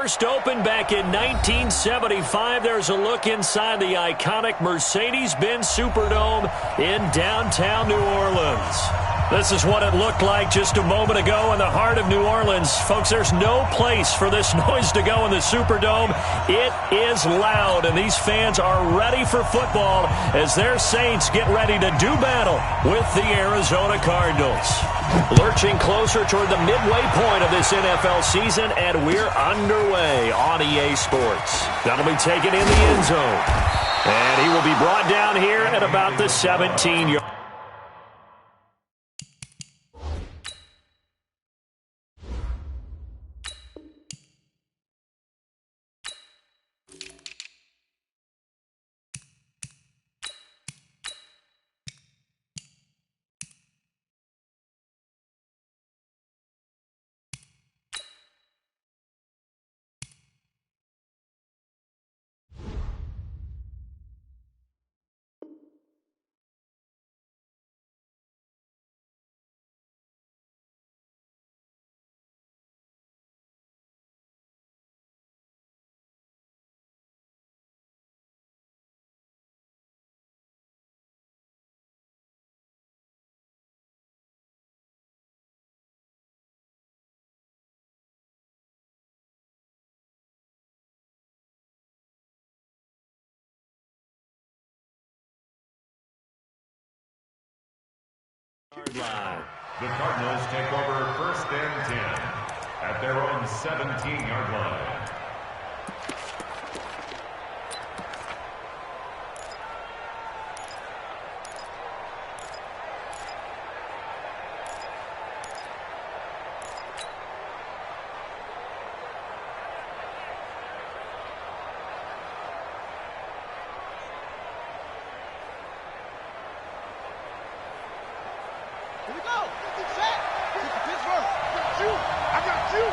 First opened back in 1975. There's a look inside the iconic Mercedes-Benz Superdome in downtown New Orleans. This is what it looked like just a moment ago in the heart of New Orleans. Folks, there's no place for this noise to go in the Superdome. It is loud, and these fans are ready for football as their Saints get ready to do battle with the Arizona Cardinals. Lurching closer toward the midway point of this NFL season, and we're underway on EA Sports. That'll be taken in the end zone. And he will be brought down here at about the 17-yard. Line. The Cardinals take over first and 10 at their own 17-yard line. Here we go. Get set. Get the Pittsburgh. I got you.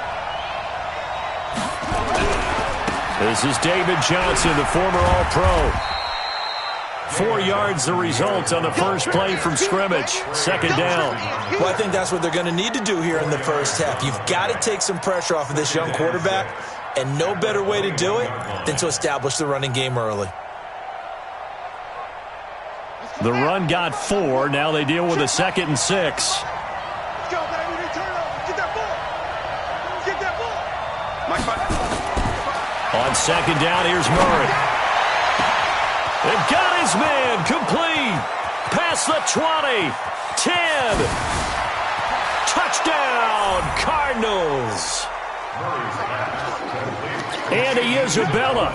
This is David Johnson, the former All-Pro. 4 yards the result on the first play from scrimmage. Second down. Well, I think that's what they're going to need to do here in the first half. You've got to take some pressure off of this young quarterback, and no better way to do it than to establish the running game early. The run got 4. Now they deal with a 2nd and 6. Let's go, baby. They turn over. Get that ball. Get that ball. On second down, here's Murray. They've got his man complete. Past the 20. 10. Touchdown, Cardinals. Andy Isabella,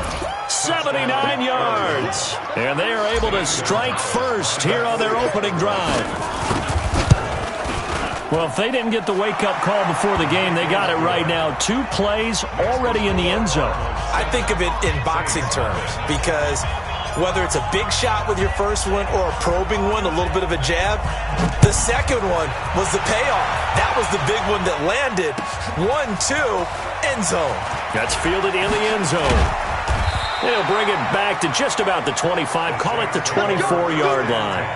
79 yards. And they are able to strike first here on their opening drive. Well, if they didn't get the wake-up call before the game, they got it right now. 2 plays already in the end zone. I think of it in boxing terms because whether it's a big shot with your first one or a probing one, a little bit of a jab, the second one was the payoff. That was the big one that landed. 1-2, end zone. That's fielded in the end zone. They'll bring it back to just about the 25. Call it the 24-yard line.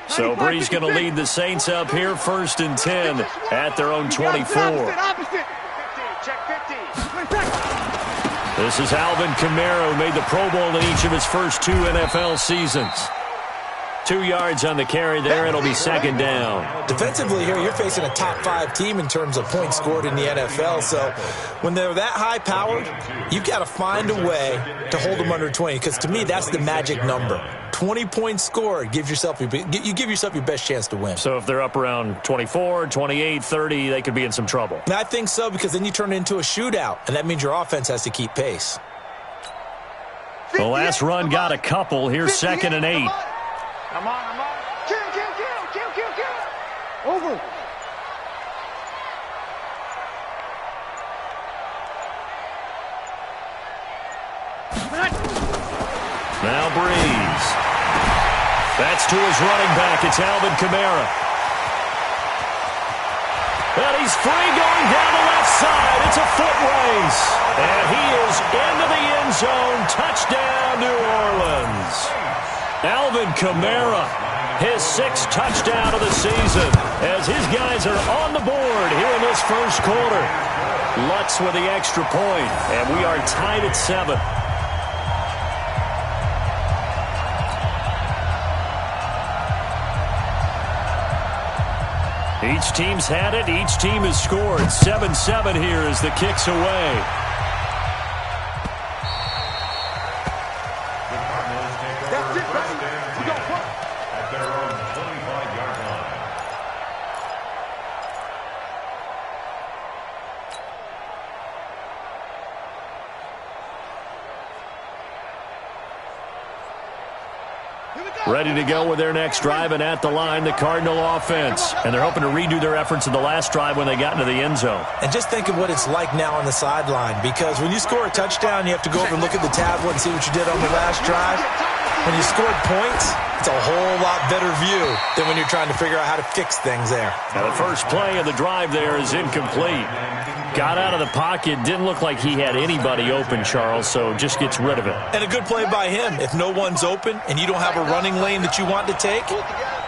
So Bree's going to lead the Saints up here, 1st and 10 at their own 24. This is Alvin Kamara, who made the Pro Bowl in each of his first 2 NFL seasons. 2 yards on the carry there. It'll be second down. Defensively here, you're facing a top 5 team in terms of points scored in the NFL. So when they're that high-powered, you've got to find a way to hold them under 20. Because to me, that's the magic number. 20 points scored, you give yourself your best chance to win. So if they're up around 24, 28, 30, they could be in some trouble. And I think so, because then you turn it into a shootout, and that means your offense has to keep pace. The last run got a couple. Here's 2nd and 8. Come on. Kill. Over. Now Breeze. That's to his running back. It's Alvin Kamara. And he's free going down the left side. It's a foot race. And he is into the end zone. Touchdown, New Orleans. Alvin Kamara, his 6th touchdown of the season, as his guys are on the board here in this first quarter. Lutz with the extra point, and we are tied at 7. Each team's had it. Each team has scored. 7-7 here as the kick's away. That's it, baby. We got one. At their own 25-yard line. Ready to go with their next drive, and at the line, the Cardinal offense. And they're hoping to redo their efforts in the last drive when they got into the end zone. And just think of what it's like now on the sideline, because when you score a touchdown, you have to go over and look at the tablet and see what you did on the last drive. When you scored points, it's a whole lot better view than when you're trying to figure out how to fix things there. Now the first play of the drive there is incomplete. Got out of the pocket, didn't look like he had anybody open, Charles, so just gets rid of it. And a good play by him. If no one's open and you don't have a running lane that you want to take,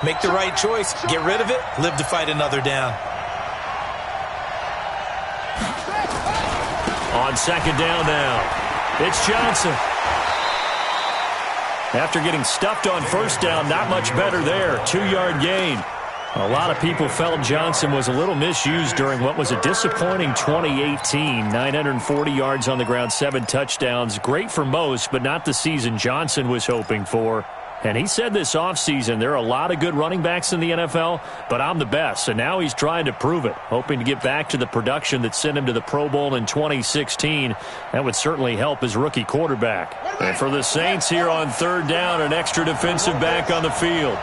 make the right choice. Get rid of it. Live to fight another down. On second down now, it's Johnson. After getting stuffed on first down, not much better there. 2-yard gain. A lot of people felt Johnson was a little misused during what was a disappointing 2018. 940 yards on the ground, 7 touchdowns. Great for most, but not the season Johnson was hoping for. And he said this offseason, there are a lot of good running backs in the NFL, but I'm the best. And now he's trying to prove it, hoping to get back to the production that sent him to the Pro Bowl in 2016. That would certainly help his rookie quarterback. And for the Saints here on third down, an extra defensive back on the field.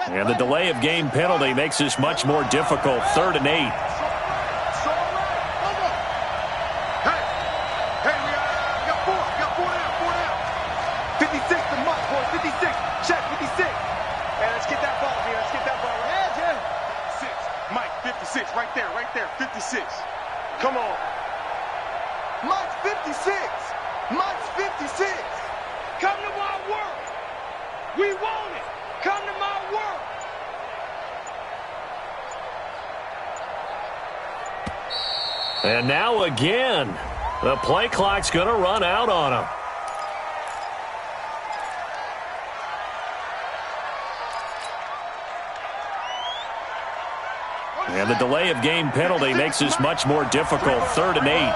And the delay of game penalty makes this much more difficult. 3rd and 8. Hey, we got 4. We got 4 down. 56 to Mott, boy. 56. Check, 56. Hey, let's get that ball here. Let's get that ball. Yeah. 56. Mike, 56. Right there. 56. Come on. Mike's 56. Mike's 56. Come to my work. We want it. Come to my work. And now again, the play clock's going to run out on him. And the delay of game penalty makes this much more difficult. 3rd and 8.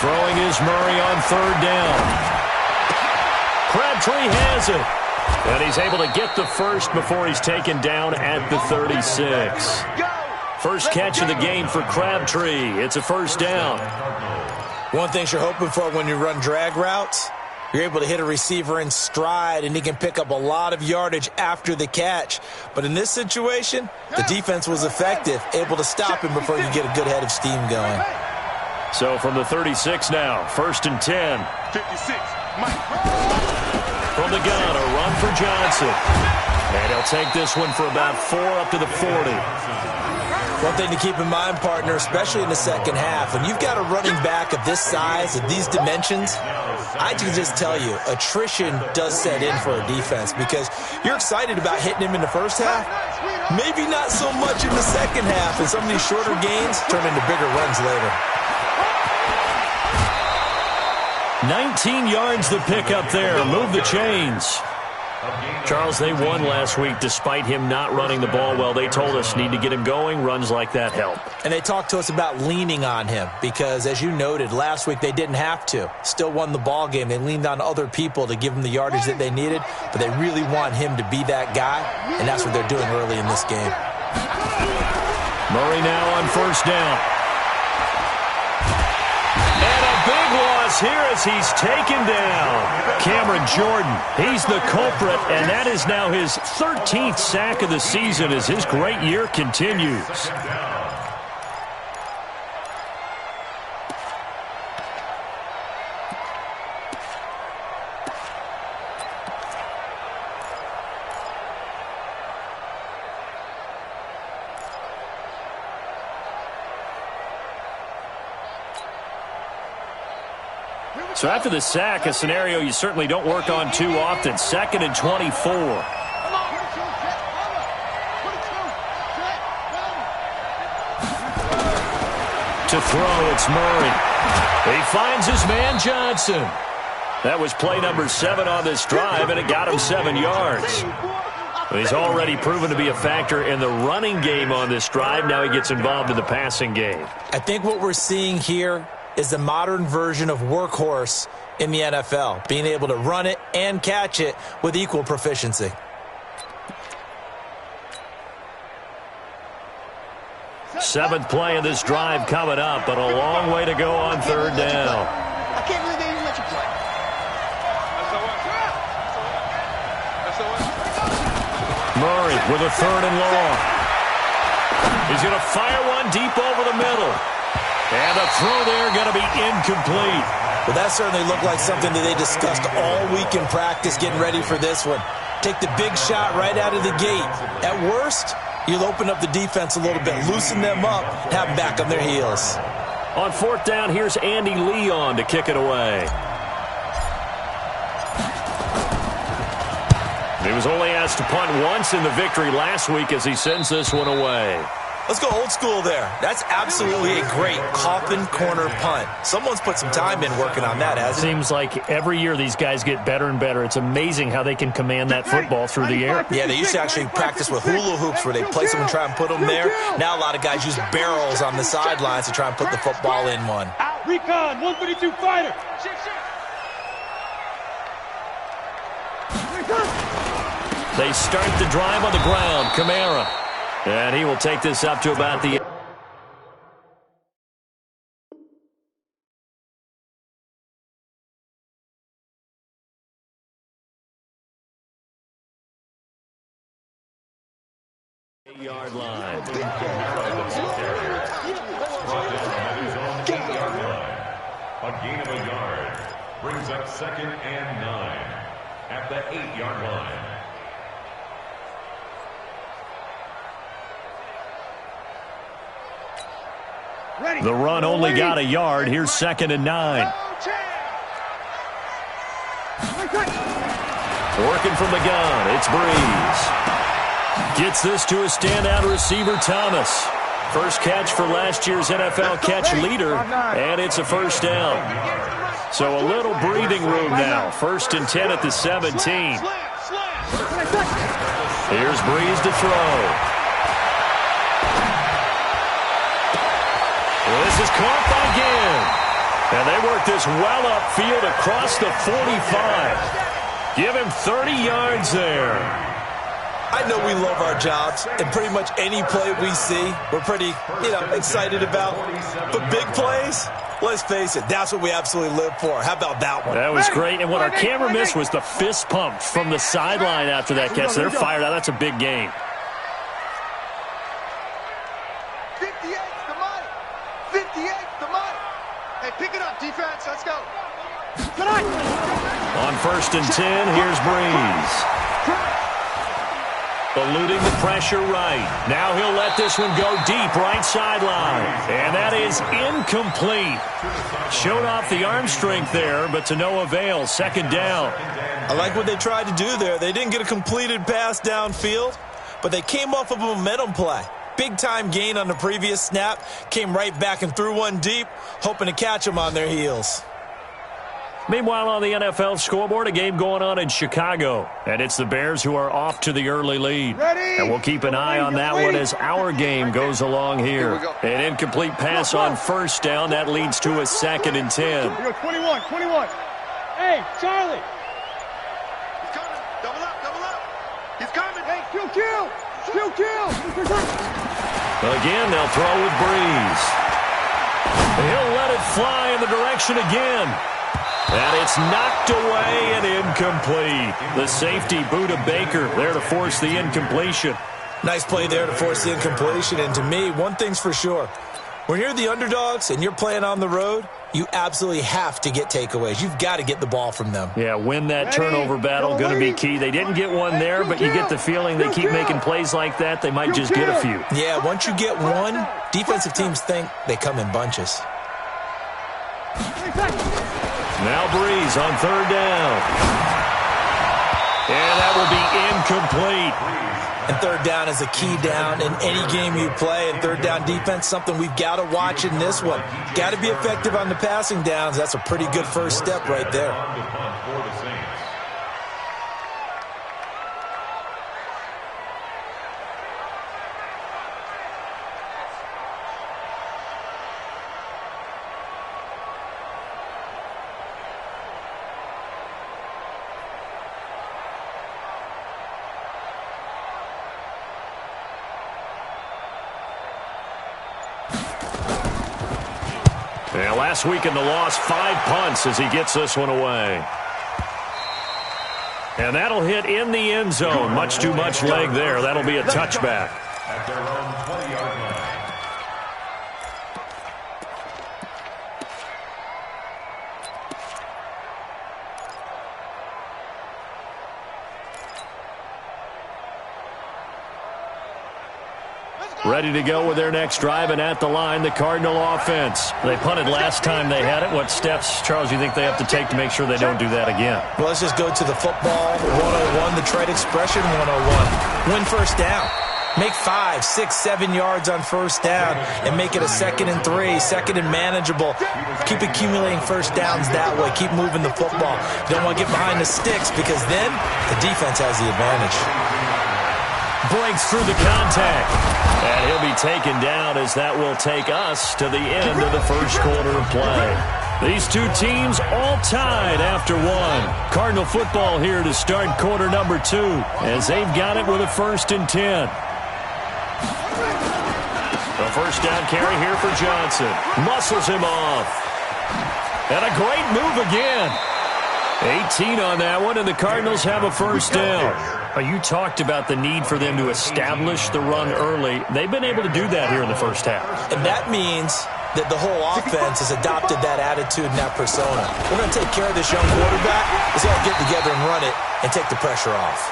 Throwing is Murray on 3rd down. Crabtree has it. And he's able to get the first before he's taken down at the 36. First catch of the game for Crabtree. It's a first down. One thing you're hoping for when you run drag routes, you're able to hit a receiver in stride, and he can pick up a lot of yardage after the catch. But in this situation, the defense was effective, able to stop him before you get a good head of steam going. So from the 36 now, 1st and 10. 56. Mike. From the gun, a run for Johnson. And he'll take this one for about 4 up to the 40. One thing to keep in mind, partner, especially in the second half, when you've got a running back of this size, of these dimensions, I can just tell you, attrition does set in for a defense because you're excited about hitting him in the first half, maybe not so much in the second half, and some of these shorter gains turn into bigger runs later. 19 yards the pick up there. Move the chains. Charles, they won last week despite him not running the ball well. They told us need to get him going. Runs like that help. And they talked to us about leaning on him because, as you noted, last week they didn't have to. Still won the ball game. They leaned on other people to give them the yardage that they needed, but they really want him to be that guy, and that's what they're doing early in this game. Murray now on first down. Big loss here as he's taken down. Cameron Jordan, he's the culprit, and that is now his 13th sack of the season as his great year continues. So after the sack, a scenario you certainly don't work on too often. 2nd and 24. To throw, it's Murray. He finds his man Johnson. That was play number 7 on this drive, and it got him 7 yards. He's already proven to be a factor in the running game on this drive. Now he gets involved in the passing game. I think what we're seeing here is the modern version of workhorse in the NFL, being able to run it and catch it with equal proficiency. Seventh play of this drive coming up, but a long way to go on 3rd down. I can't believe they even let you play. Murray with a 3rd and long. He's going to fire one deep over the middle. And the throw there going to be incomplete. Well, that certainly looked like something that they discussed all week in practice getting ready for this one. Take the big shot right out of the gate. At worst, you'll open up the defense a little bit, loosen them up, and have them back on their heels. On 4th down, here's Andy Leon to kick it away. He was only asked to punt once in the victory last week as he sends this one away. Let's go old school there. That's absolutely a great coffin corner punt. Someone's put some time in working on that, hasn't it? Seems like every year these guys get better and better. It's amazing how they can command that football through the air. Yeah, they used to actually practice with hula hoops where they place them and try and put them there. Now a lot of guys use barrels on the sidelines to try and put the football in one. Recon, 132 fighter. They start the drive on the ground. Kamara. And he will take this up to about the... yard line. A gain of a yard brings up 2nd and 9 at the 8-yard line. The run only got a yard. Here's 2nd and 9. Working from the gun, it's Breeze. Gets this to a standout receiver, Thomas. First catch for last year's NFL catch leader, and it's a 1st down. So a little breathing room now. 1st and 10 at the 17. Here's Breeze to throw. This is caught by Ginn. And they work this well upfield across the 45. Give him 30 yards there. I know we love our jobs, and pretty much any play we see, we're pretty, excited about. But big plays, let's face it, that's what we absolutely live for. How about that one? That was great, and what our camera missed was the fist pump from the sideline after that catch. They're fired out. That's a big game. 58's the money. 58's the money. Hey, pick it up, defense. Let's go. On 1st and 10, here's Breeze. Eluding the pressure right. Now he'll let this one go deep right sideline. And that is incomplete. Showed off the arm strength there, but to no avail. 2nd down. I like what they tried to do there. They didn't get a completed pass downfield, but they came off of a momentum play. Big-time gain on the previous snap. Came right back and threw one deep, hoping to catch them on their heels. Meanwhile, on the NFL scoreboard, a game going on in Chicago. And it's the Bears who are off to the early lead. And we'll keep an eye on that one as our game goes along here. An incomplete pass on first down. That leads to a 2nd and 10. 21. Hey, Charlie. He's coming. Double up. He's coming. Hey, kill. Again, they'll throw with Breeze. He'll let it fly in the direction again. And it's knocked away and incomplete. The safety, Buda Baker, there to force the incompletion. Nice play there to force the incompletion. And to me, one thing's for sure. When you're the underdogs and you're playing on the road, you absolutely have to get takeaways. You've got to get the ball from them. Yeah, win that turnover battle, going to be key. They didn't get one there, but you get the feeling they keep making plays like that, they might just get a few. Yeah, once you get one, defensive teams think they come in bunches. Now Breeze on 3rd down. And that will be incomplete. And 3rd down is a key down in any game you play. And 3rd down defense, something we've got to watch in this one. Got to be effective on the passing downs. That's a pretty good first step right there. And last week in the loss, 5 punts as he gets this one away. And that'll hit in the end zone. Much too much leg there. That'll be a touchback. At their own 20-yard line. Ready to go with their next drive, and at the line, the Cardinal offense. They punted last time they had it. What steps, Charles, you think they have to take to make sure they don't do that again? Well, let's just go to the football 101, the trade expression 101. Win first down. Make 5, 6, 7 yards on first down and make it a 2nd and 3, 2nd and manageable. Keep accumulating first downs that way. Keep moving the football. You don't want to get behind the sticks because then the defense has the advantage. Breaks through the contact. And he'll be taken down as that will take us to the end of the first quarter of play. These two teams all tied after 1. Cardinal football here to start quarter number 2 as they've got it with a 1st and 10. The first down carry here for Johnson. Muscles him off. And a great move again. 18 on that one, and the Cardinals have a first down. You talked about the need for them to establish the run early. They've been able to do that here in the first half. And that means that the whole offense has adopted that attitude and that persona. We're going to take care of this young quarterback. Let's all get together and run it and take the pressure off.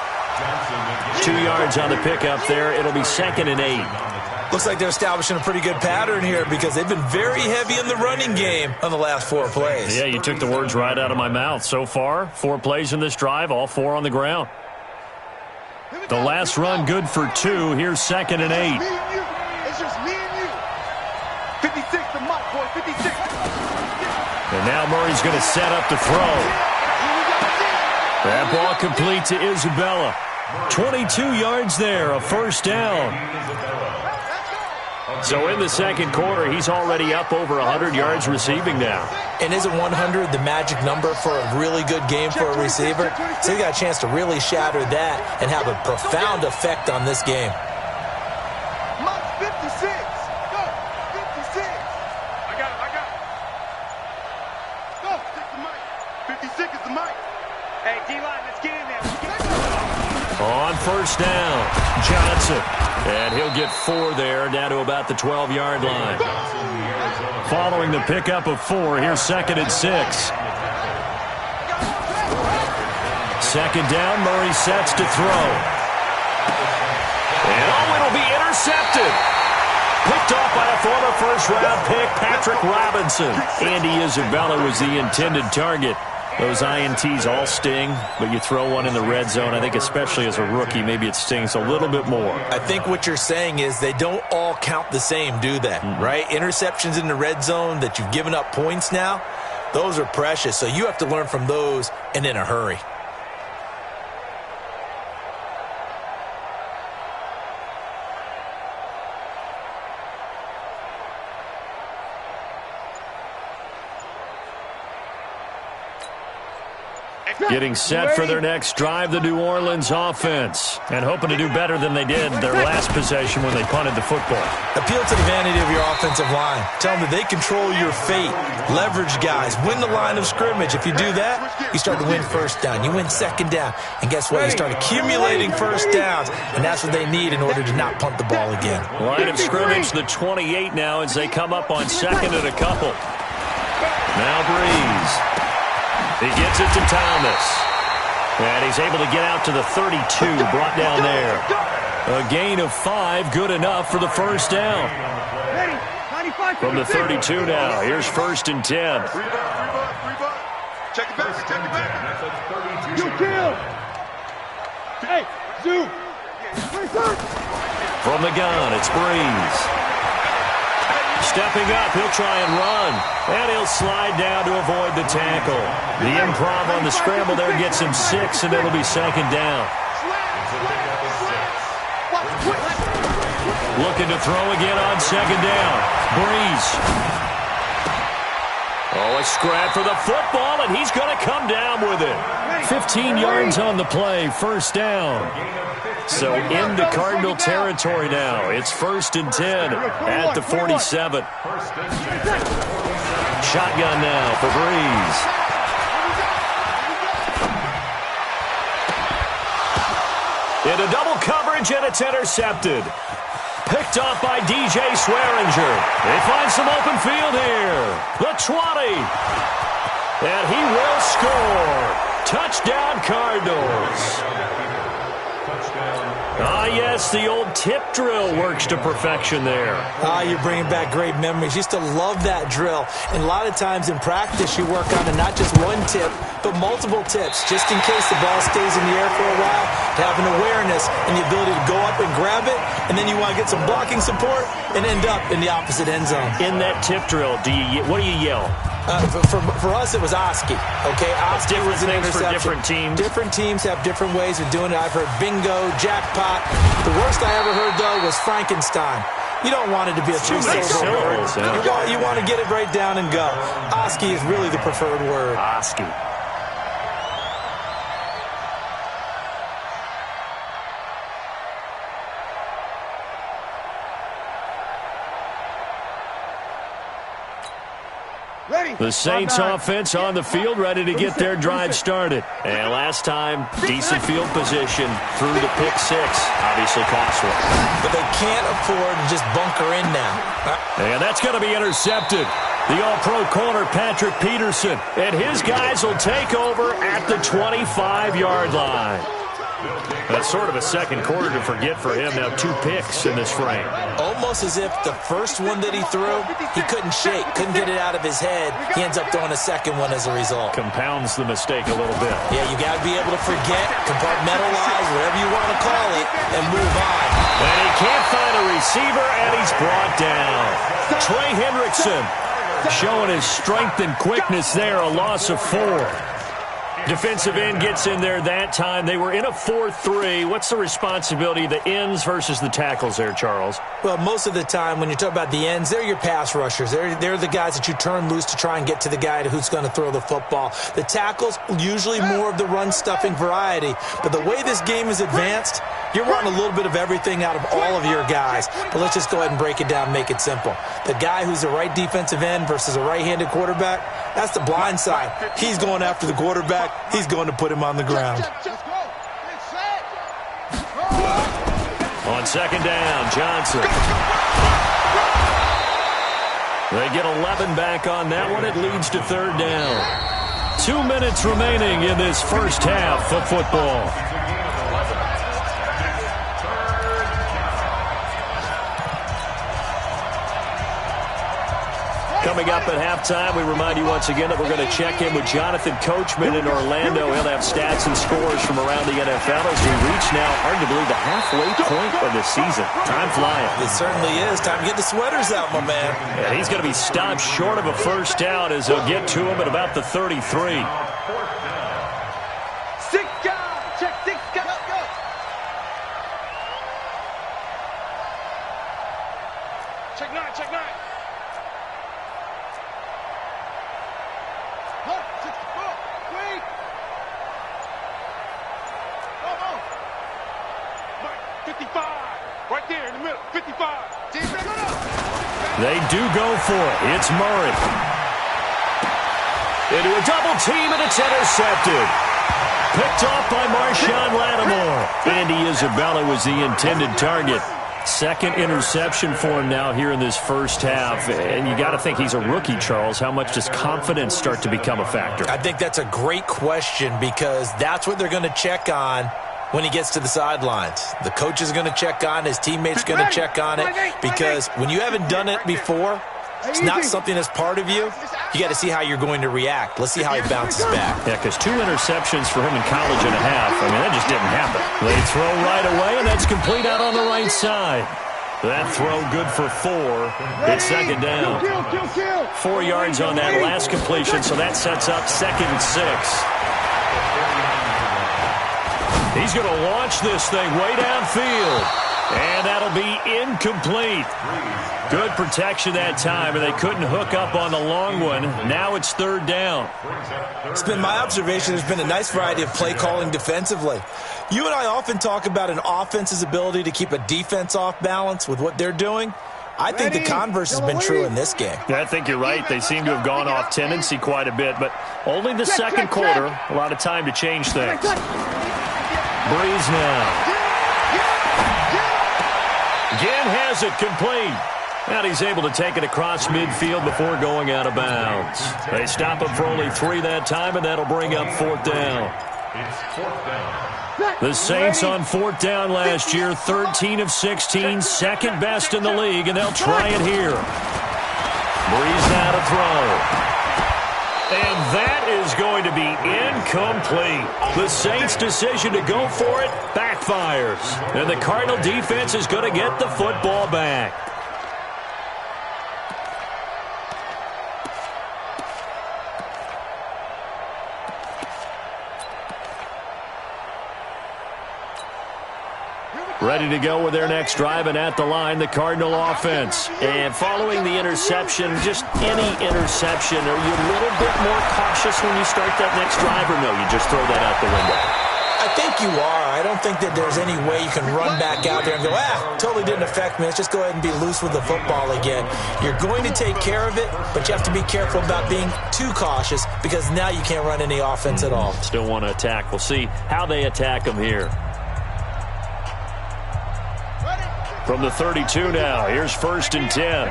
2 yards on the pickup there. It'll be 2nd and 8. Looks like they're establishing a pretty good pattern here because they've been very heavy in the running game on the last 4 plays. Yeah, you took the words right out of my mouth. So far, 4 plays in this drive, all 4 on the ground. The last run good for 2. Here's 2nd and 8. It's just me and you. 56 to Mike, boy, 56. And now Murray's going to set up to throw. That ball complete to Isabella. 22 yards there, a first down. So in the second quarter, he's already up over 100 yards receiving now. And isn't 100 the magic number for a really good game for a receiver? So he got a chance to really shatter that and have a profound effect on this game. Mike, 56. Go, 56. I got it. Go, take the mic. 56 is the mic. Hey, D-line, let's get in there. On first down, Johnson. And he'll get 4 there, down to about the 12-yard line. Following the pickup of 4, here's 2nd and 6. Second down, Murray sets to throw. And it'll be intercepted. Picked off by a former first-round pick, Patrick Robinson. Andy Isabella was the intended target. Those INTs all sting, but you throw one in the red zone, I think especially as a rookie, maybe it stings a little bit more. I think what you're saying is they don't all count the same, do they? Right? Interceptions in the red zone that you've given up points now, Those are precious, so you have to learn from those and in a hurry. Getting set for their next drive, the New Orleans offense, and hoping to do better than they did their last possession when they punted the football. Appeal to the vanity of your offensive line. Tell them that they control your fate. Leverage guys. Win the line of scrimmage. If you do that, you start to win first down. You win second down. And guess what? You start accumulating first downs, and that's what they need in order to not punt the ball again. Line of scrimmage, the 28 now as they come up on second and a couple. Now Breeze. He gets it to Thomas. And he's able to get out to the 32, brought down there. A gain of 5, good enough for the first down. From the 32 now, here's 1st and 10. Check it back, check it back. You kill. Hey, Zoo. From the gun, it's Breeze. Stepping up, he'll try and run. And he'll slide down to avoid the tackle. The improv on the scramble there gets him 6, and it'll be second down. Looking to throw again on second down. Breeze. Oh, a scrap for the football, and he's going to come down with it. 15 yards on the play, first down. So into Cardinal territory now. It's 1st and 10 at the 47. Shotgun now for Breeze. Into double coverage, and it's intercepted. Picked off by DJ Swearinger. They find some open field here. The 20. And he will score. Touchdown, Cardinals. Ah, yes, the old tip drill works to perfection there. You're bringing back great memories. Used to love that drill. And a lot of times in practice, you work on it, not just one tip, but multiple tips, just in case the ball stays in the air for a while, to have an awareness and the ability to go up and grab it, and then you want to get some blocking support and end up in the opposite end zone. In that tip drill, what do you yell? For us, it was Oski. Okay, Oski was an interception. For different teams. Different teams have different ways of doing it. I've heard bingo, jackpot. The worst I ever heard, though, was Frankenstein. You don't want it to be a three-syllable word. Yeah. You want to get it right down and go. Oski is really the preferred word. Oski. The Saints offense on the field, ready to get their drive started. And last time, decent field position through the pick 6. Obviously costly. But they can't afford to just bunker in now. And that's going to be intercepted. The all-pro corner, Patrick Peterson. And his guys will take over at the 25-yard line. That's sort of a second quarter to forget for him. Now 2 picks in this frame. Almost as if the first one that he threw, he couldn't shake, couldn't get it out of his head. He ends up throwing a second one as a result. Compounds the mistake a little bit. Yeah, you got to be able to forget, compartmentalize, whatever you want to call it, and move on. And he can't find a receiver, and he's brought down. Trey Hendrickson showing his strength and quickness there, a loss of 4. Defensive end gets in there that time. They were in a 4-3. What's the responsibility of the ends versus the tackles there, Charles? Well, most of the time when you talk about the ends, they're your pass rushers. They're the guys that you turn loose to try and get to the guy who's going to throw the football. The tackles, usually more of the run-stuffing variety. But the way this game is advanced, you're wanting a little bit of everything out of all of your guys. But let's just go ahead and break it down and make it simple. The guy who's a right defensive end versus a right-handed quarterback, that's the blind side. He's going after the quarterback. He's going to put him on the ground. On second down, Johnson. They get 11 back on that one. It leads to third down. 2 minutes remaining in this first half of football. Coming up at halftime, we remind you once again that we're going to check in with Jonathan Coachman in Orlando. He'll have stats and scores from around the NFL as we reach now, hard to believe, the halfway point of the season. Time flying. It certainly is. Time to get the sweaters out, my man. Yeah, he's going to be stopped short of a first down as they'll get to him at about the 33. 6 guys. Check 6 guys. Go. Check 9. Check 9. Look, 64. Wait. Come on. Mike, 55. Right there in the middle. 55. They do go for it. It's Murray. Into a double team, and it's intercepted. Picked off by Marshawn Lattimore. Andy Isabella was the intended target. Second interception for him now here in this first half. And you got to think he's a rookie, Charles. How much does confidence start to become a factor? I think that's a great question because that's what they're going to check on when he gets to the sidelines. The coach is going to check on, his teammates going to check on it, because when you haven't done it before, it's not something that's part of you. You got to see how you're going to react. Let's see how he bounces back. Yeah, because 2 interceptions for him in college and a half. I mean, that just didn't happen. They throw right away, and that's complete out on the right side. That throw good for 4. It's second down. 4 yards on that last completion, so that sets up 2nd and 6. He's going to launch this thing way downfield. And that'll be incomplete. Good protection that time, and they couldn't hook up on the long one. Now it's 3rd down. It's been my observation there's been a nice variety of play calling defensively. You and I often talk about an offense's ability to keep a defense off balance with what they're doing. I think the converse has been true in this game. Yeah, I think you're right. They seem to have gone off tendency quite a bit, but only the second quarter. A lot of time to change things. Breeze now. Again has it complete. And he's able to take it across midfield before going out of bounds. They stop him for only 3 that time, and that'll bring up 4th down. It's 4th down. The Saints on 4th down last year, 13 of 16, second best in the league, and they'll try it here. Breeze now to throw. And that is going to be incomplete. The Saints' decision to go for it backfires. And the Cardinal defense is going to get the football back. Ready to go with their next drive, and at the line, the Cardinal offense. And following the interception, just any interception, are you a little bit more cautious when you start that next drive, or no, you just throw that out the window? I think you are. I don't think that there's any way you can run back out there and go, totally didn't affect me. Let's just go ahead and be loose with the football again. You're going to take care of it, but you have to be careful about being too cautious because now you can't run any offense at all. Still want to attack. We'll see how they attack them here. From the 32 now, here's 1st and 10.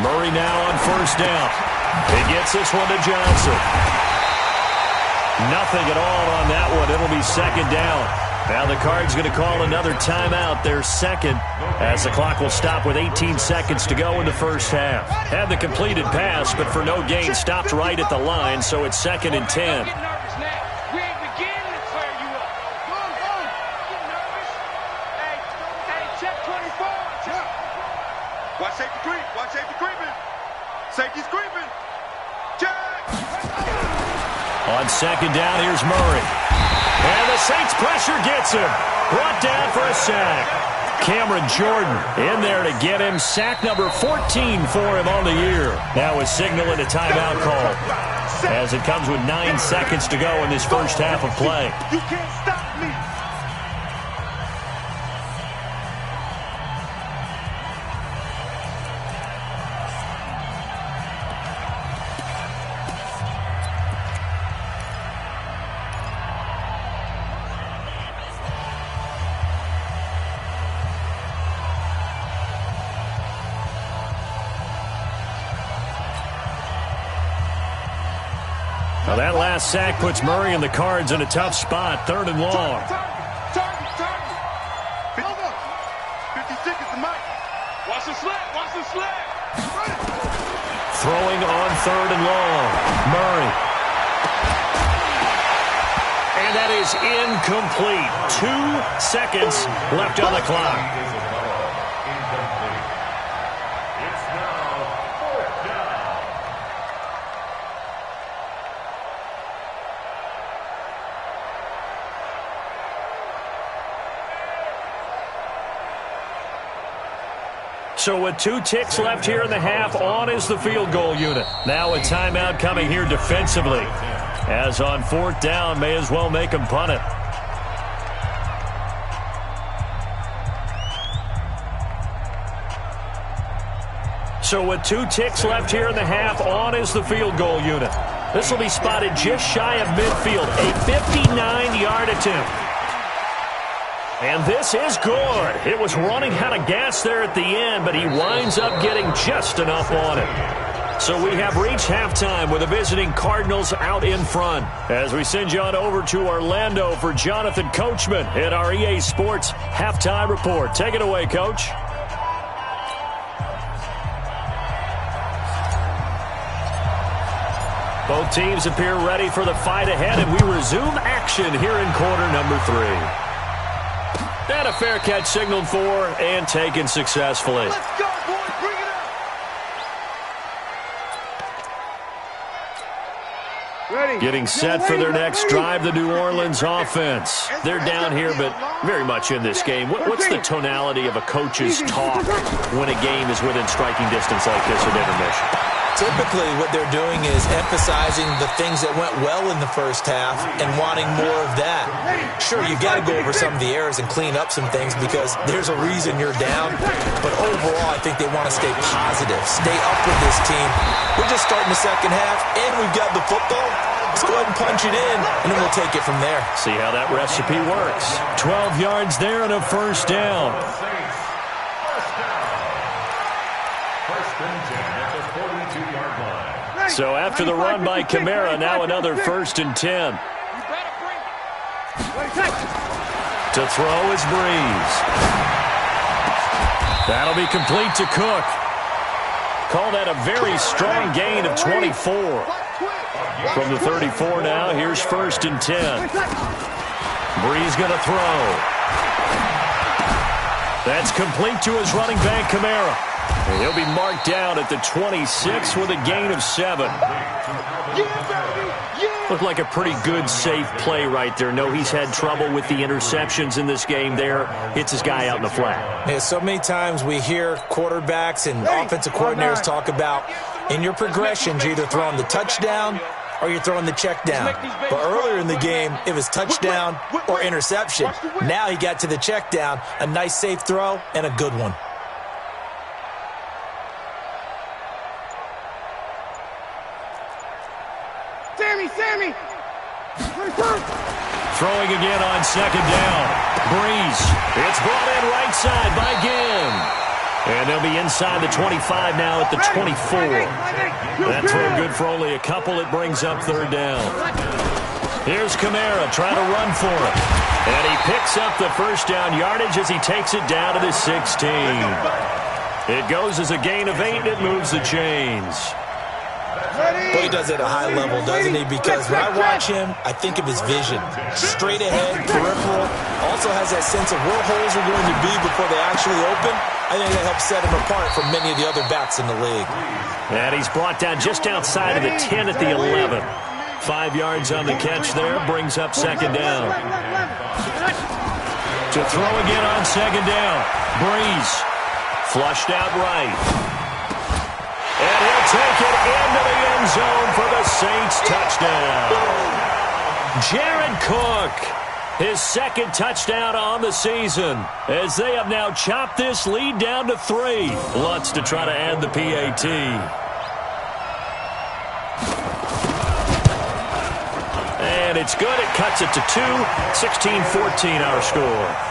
Murray now on 1st down. He gets this one to Johnson. Nothing at all on that one. It'll be 2nd down. Now the Cards going to call another timeout, their 2nd, as the clock will stop with 18 seconds to go in the first half. Had the completed pass, but for no gain, stopped right at the line, so it's 2nd and 10. Watch safety creep. Watch safety creeping. Safety's creeping. Jack! On 2nd down, here's Murray. And the Saints pressure gets him. Brought down for a sack. Cameron Jordan in there to get him. Sack number 14 for him on the year. Now a signal and a timeout call, as it comes with 9 seconds to go in this first half of play. You can't stop me. Now that last sack puts Murray and the Cards in a tough spot, 3rd and long. 56 is the mic. Watch the slap. Watch the slap. Throwing on 3rd and long. Murray. And that is incomplete. 2 seconds left on the clock. It's now 4th down. So with 2 ticks left here in the half, on is the field goal unit. Now a timeout coming here defensively. As on 4th down, may as well make him punt it. So with 2 ticks left here in the half, on is the field goal unit. This will be spotted just shy of midfield, a 59-yard attempt. And this is good. It was running out of gas there at the end, but he winds up getting just enough on it. So we have reached halftime with the visiting Cardinals out in front. As we send you on over to Orlando for Jonathan Coachman in our EA Sports Halftime Report. Take it away, Coach. Both teams appear ready for the fight ahead, and we resume action here in quarter number 3. And a fair catch signaled for and taken successfully. Let's go, boys. Bring it up. Ready. Getting set for their next drive, the New Orleans offense. They're down here, but very much in this game. What's the tonality of a coach's talk when a game is within striking distance like this at intermission? Typically, what they're doing is emphasizing the things that went well in the first half and wanting more of that. Sure, you got to go over some of the errors and clean up some things because there's a reason you're down. But overall, I think they want to stay positive, stay up with this team. We're just starting the second half, and we've got the football. Let's go ahead and punch it in, and then we'll take it from there. See how that recipe works. 12 yards there and a first down. So after the run by Kamara, now another 1st and 10. To throw is Breeze. That'll be complete to Cook. Call that a very strong gain of 24. From the 34 now, here's 1st and 10. Breeze going to throw. That's complete to his running back, Kamara. And he'll be marked down at the 26 with a gain of 7. Looked like a pretty good, safe play right there. No, he's had trouble with the interceptions in this game there. Hits his guy out in the flat. Yeah, so many times we hear quarterbacks and offensive coordinators talk about in your progressions, you're either throwing the touchdown or you're throwing the check down. But earlier in the game, it was touchdown or interception. Now he got to the check down, a nice safe throw, and a good one. Sammy! Throwing again on 2nd down. Breeze. It's brought in right side by Ginn. And they'll be inside the 25 now at the 24. That throw good for only a couple. It brings up 3rd down. Here's Kamara trying to run for it. And he picks up the first down yardage as he takes it down to the 16. It goes as a gain of 8, and it moves the chains. But he does it at a high level, doesn't he? Because when I watch him, I think of his vision. Straight ahead, peripheral. Also has that sense of where holes are going to be before they actually open. I think that helps set him apart from many of the other backs in the league. And he's brought down just outside of the 10 at the 11. 5 yards on the catch there, brings up 2nd down. To throw again on 2nd down. Breeze. Flushed out right. And he'll take it into the end zone for the Saints touchdown. Jared Cook, his 2nd touchdown on the season, as they have now chopped this lead down to 3. Lutz to try to add the PAT. And it's good. It cuts it to 2. 16-14 our score.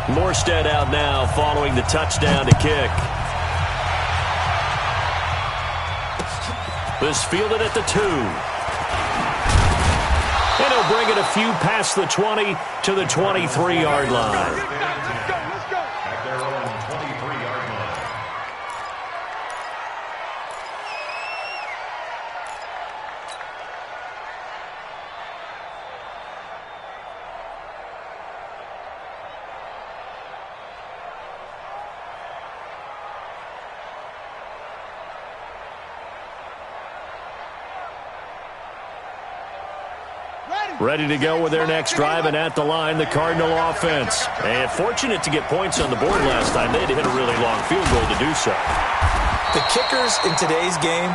Morstead out now following the touchdown to kick. This fielded at the 2. And he'll bring it a few past the 20 to the 23-yard line. Let's go. At their own 23-yard line. Ready to go with their next drive, and at the line, the Cardinal offense. And fortunate to get points on the board last time. They had to hit a really long field goal to do so. The kickers in today's game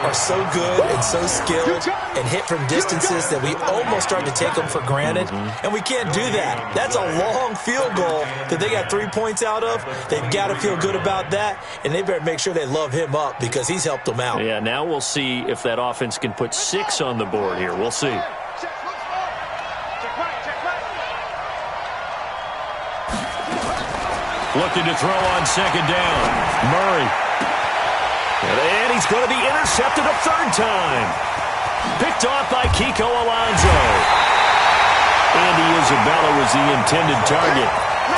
are so good and so skilled and hit from distances that we almost start to take them for granted, and we can't do that. That's a long field goal that they got 3 points out of. They've got to feel good about that, and they better make sure they love him up because he's helped them out. Yeah, now we'll see if that offense can put 6 on the board here. We'll see. Looking to throw on second down. Murray. And he's going to be intercepted a third time. Picked off by Kiko Alonso. Andy Isabella was the intended target.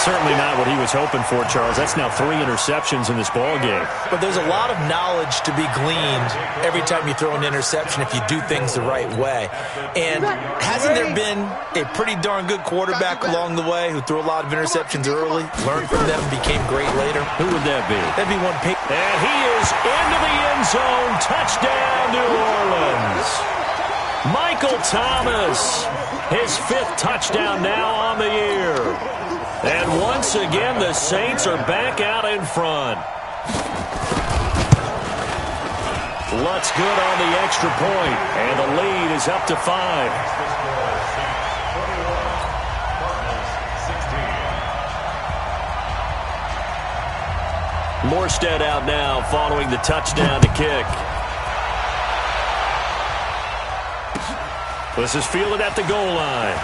Certainly not what he was hoping for, Charles. That's now 3 interceptions in this ball game. But there's a lot of knowledge to be gleaned every time you throw an interception if you do things the right way. And hasn't there been a pretty darn good quarterback along the way who threw a lot of interceptions early, learned from them, became great later? Who would that be? That'd be one pick. And he is into the end zone. Touchdown, New Orleans. Michael Thomas, his 5th touchdown now on the year. And once again, the Saints are back out in front. Lutz good on the extra point, and the lead is up to 5. Morstead out now following the touchdown to kick. This is fielded at the goal line.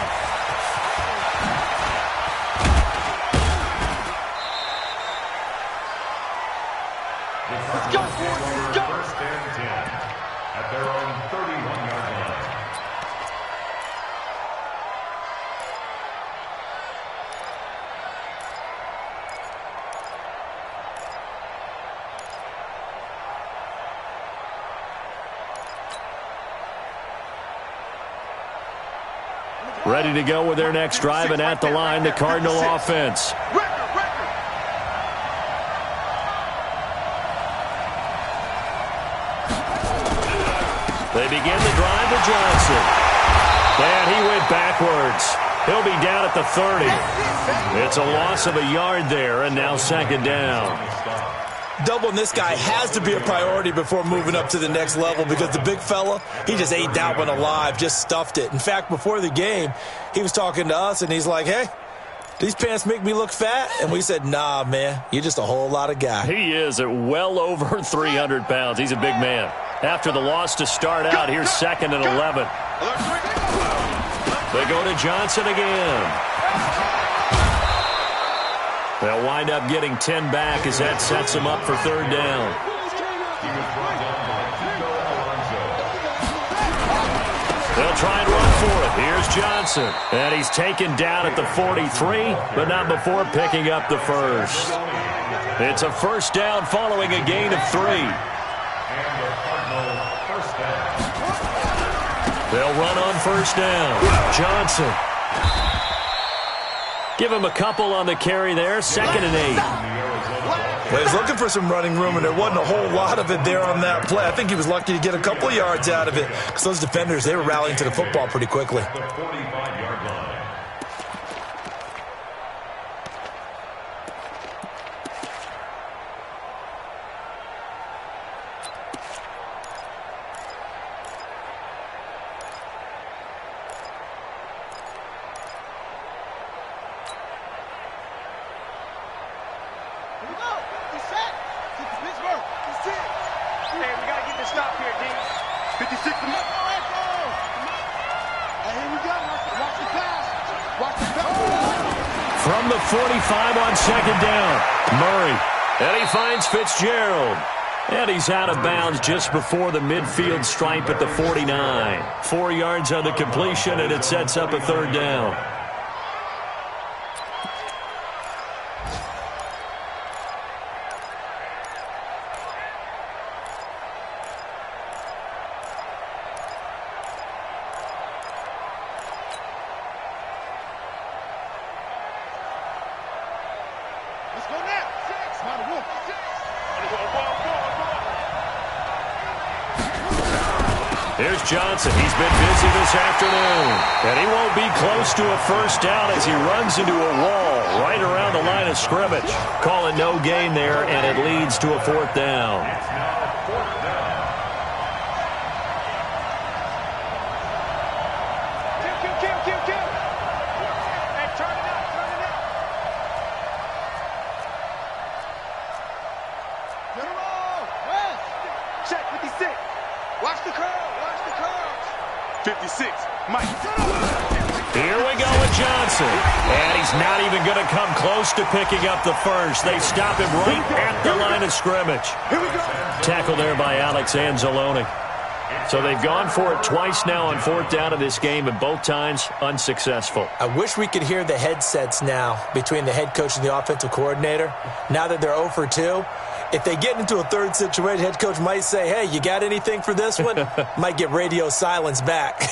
First and 10 at their own 31-yard line. Ready to go with their next drive, and at the line, the Cardinal offense. They begin the drive with Johnson. And he went backwards. He'll be down at the 30. It's a loss of a yard there, and now second down. Doubling this guy has to be a priority before moving up to the next level because the big fella, he just ate that one alive, just stuffed it. In fact, before the game, he was talking to us, and he's like, hey, these pants make me look fat? And we said, nah, man, you're just a whole lot of guy. He is at well over 300 pounds. He's a big man. After the loss to start out, here's 2nd and 11. They go to Johnson again. They'll wind up getting 10 back as that sets them up for third down. They'll try and run for it. Here's Johnson. And he's taken down at the 43, but not before picking up the first. It's a first down following a gain of 3. They'll run on first down. Johnson. Give him a couple on the carry there. 2nd and 8. Well, he was looking for some running room, and there wasn't a whole lot of it there on that play. I think he was lucky to get a couple of yards out of it because those defenders, they were rallying to the football pretty quickly. The 45-yard line. From the 45 on second down, Murray. And he finds Fitzgerald. And he's out of bounds just before the midfield stripe at the 49. 4 yards on the completion, and it sets up a third down. Here's Johnson. He's been busy this afternoon. And he won't be close to a first down as he runs into a wall right around the line of scrimmage. Call it no gain there, and it leads to a fourth down. It's now fourth down. Kill. Hey, turn it out. General, West. Check 56. Watch the curve. 56, Mike. Here we go with Johnson. And he's not even going to come close to picking up the first. They stop him right at the line of scrimmage. Here we go. Tackle there by Alex Anzalone. So they've gone for it twice now on fourth down of this game, and both times unsuccessful. I wish we could hear the headsets now between the head coach and the offensive coordinator. Now that they're 0 for 2, if they get into a third situation, head coach might say, hey, you got anything for this one? Might get radio silence back.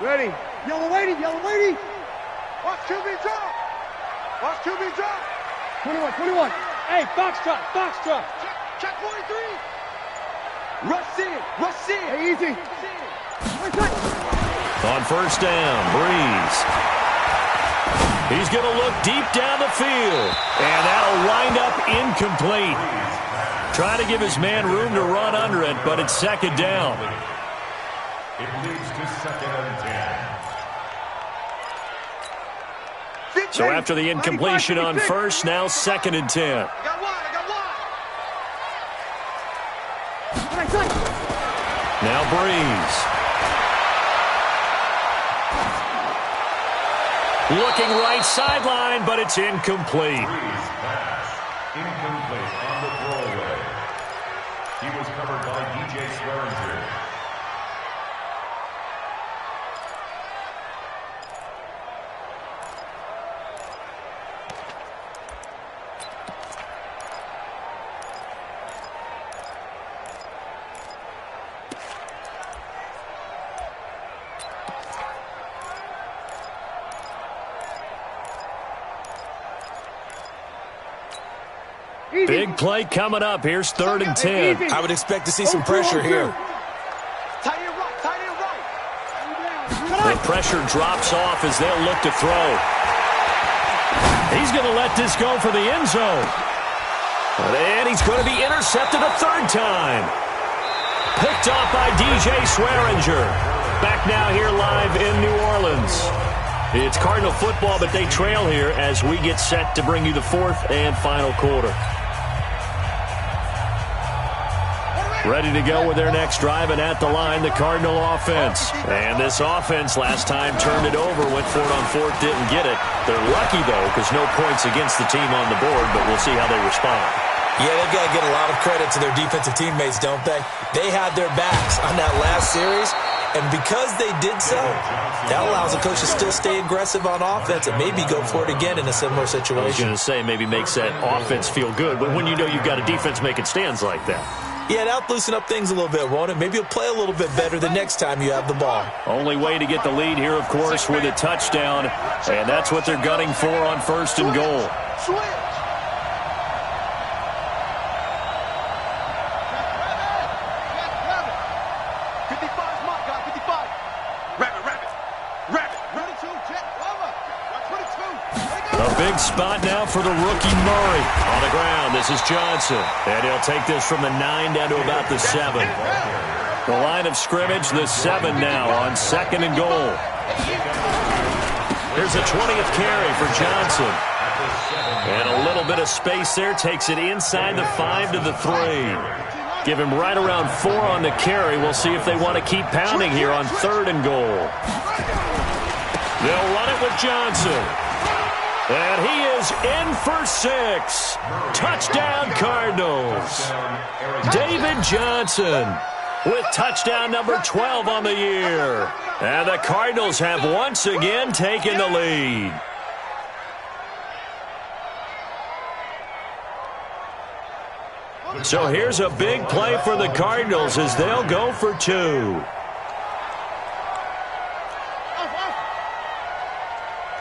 Ready. Yellow lady. Watch QB drop. 21. Hey, Foxtrot. Check 43. Rush in. Hey, easy. On first down, Breeze. He's going to look deep down the field, and that'll wind up incomplete. Trying to give his man room to run under it, but it's second down. It leads to second and 10. So after the incompletion on first, now second and 10. I got one. Now Breeze. Looking right sideline, but it's incomplete. Breeze pass. Incomplete on the throwaway. He was covered by DJ Swearinger. Big play coming up. Here's third and 10. I would expect to see some pressure here. Tight end right. The pressure drops off as they'll look to throw. He's going to let this go for the end zone. And he's going to be intercepted a third time. Picked off by DJ Swearinger. Back now here live in New Orleans. It's Cardinal football, but they trail here as we get set to bring you the fourth and final quarter. Ready to go with their next drive, and at the line, the Cardinal offense. And this offense last time turned it over, went for it on fourth, didn't get it. They're lucky, though, because no points against the team on the board, but we'll see how they respond. Yeah, they've got to get a lot of credit to their defensive teammates, don't they? They had their backs on that last series, and because they did so, that allows the coach to still stay aggressive on offense and maybe go for it again in a similar situation. I was going to say, maybe makes that offense feel good, but when you know you've got a defense making stands like that. Yeah, that'll loosen up things a little bit, won't it? Maybe you'll play a little bit better the next time you have the ball. Only way to get the lead here, of course, with a touchdown, and that's what they're gunning for on first and goal. Switch. Big spot now for the rookie Murray. On the ground, this is Johnson. And he'll take this from the 9 down to about the 7. The line of scrimmage, the 7 now on second and goal. Here's a 20th carry for Johnson. And a little bit of space there, takes it inside the 5 to the 3. Give him right around 4 on the carry. We'll see if they want to keep pounding here on third and goal. They'll run it with Johnson. And he is in for 6. Touchdown, Cardinals. David Johnson with touchdown number 12 on the year. And the Cardinals have once again taken the lead. So here's a big play for the Cardinals as they'll go for 2.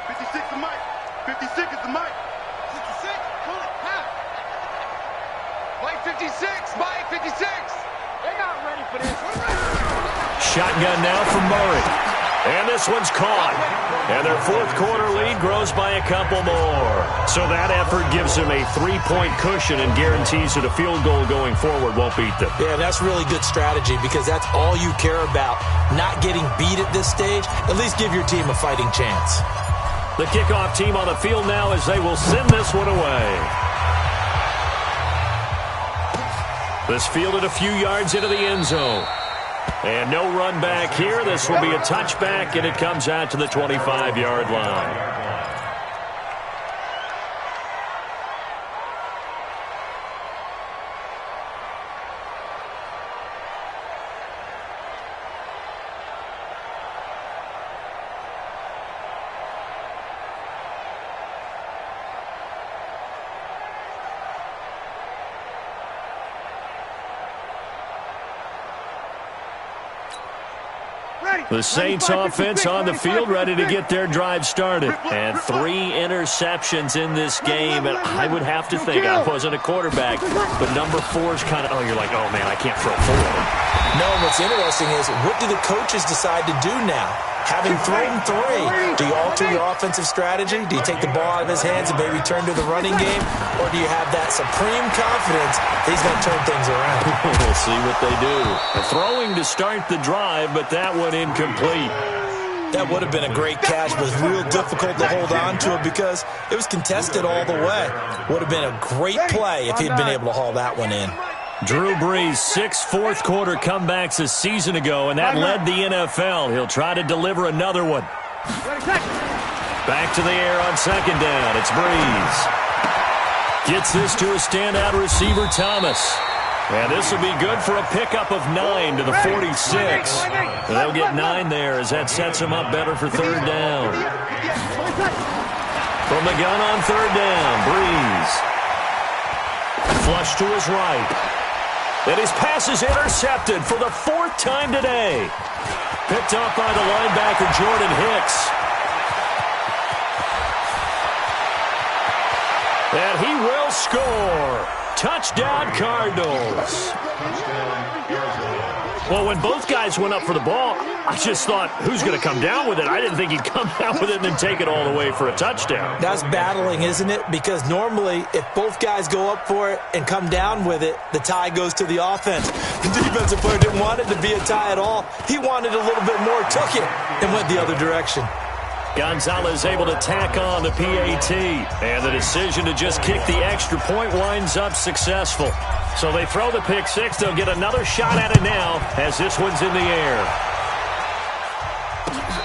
56 is Mike. 56 is the Mike. 56, pull it, pass. Mike 56, Mike 56. They're not ready for this. Shotgun now for Murray. And this one's caught. And their fourth quarter lead grows by a couple more. So that effort gives them a 3-point cushion and guarantees that a field goal going forward won't beat them. Yeah, that's really good strategy because that's all you care about. Not getting beat at this stage. At least give your team a fighting chance. The kickoff team on the field now as they will send this one away. This fielded a few yards into the end zone. And no run back here. This will be a touchback, and it comes out to the 25-yard line. The Saints offense on the field ready to get their drive started. And 3 interceptions in this game. And I would have to think, I wasn't a quarterback, but number 4 is kind of, you're like, oh, man, I can't throw 4. No, what's interesting is what do the coaches decide to do now? Having thrown 3, do you alter your offensive strategy? Do you take the ball out of his hands and maybe turn to the running game? Or do you have that supreme confidence that he's going to turn things around? We'll see what they do. Throwing to start the drive, but that one incomplete. That would have been a great catch, but it was real difficult to hold on to it because it was contested all the way. Would have been a great play if he'd been able to haul that one in. Drew Brees, 6 fourth-quarter comebacks a season ago, and that led the NFL. He'll try to deliver another one. Back to the air on second down. It's Brees. Gets this to a standout receiver, Thomas. And this will be good for a pickup of 9 to the 46. They'll get 9 there as that sets them up better for third down. From the gun on third down, Brees. Flush to his right. And his pass is intercepted for the 4th time today. Picked up by the linebacker, Jordan Hicks. And he will score. Touchdown, Cardinals. Well, when both guys went up for the ball, I just thought, who's going to come down with it? I didn't think he'd come down with it and then take it all the way for a touchdown. That's battling, isn't it? Because normally, if both guys go up for it and come down with it, the tie goes to the offense. The defensive player didn't want it to be a tie at all. He wanted a little bit more, took it, and went the other direction. Gonzalez able to tack on the PAT. And the decision to just kick the extra point winds up successful. So they throw the pick 6. They'll get another shot at it now as this one's in the air.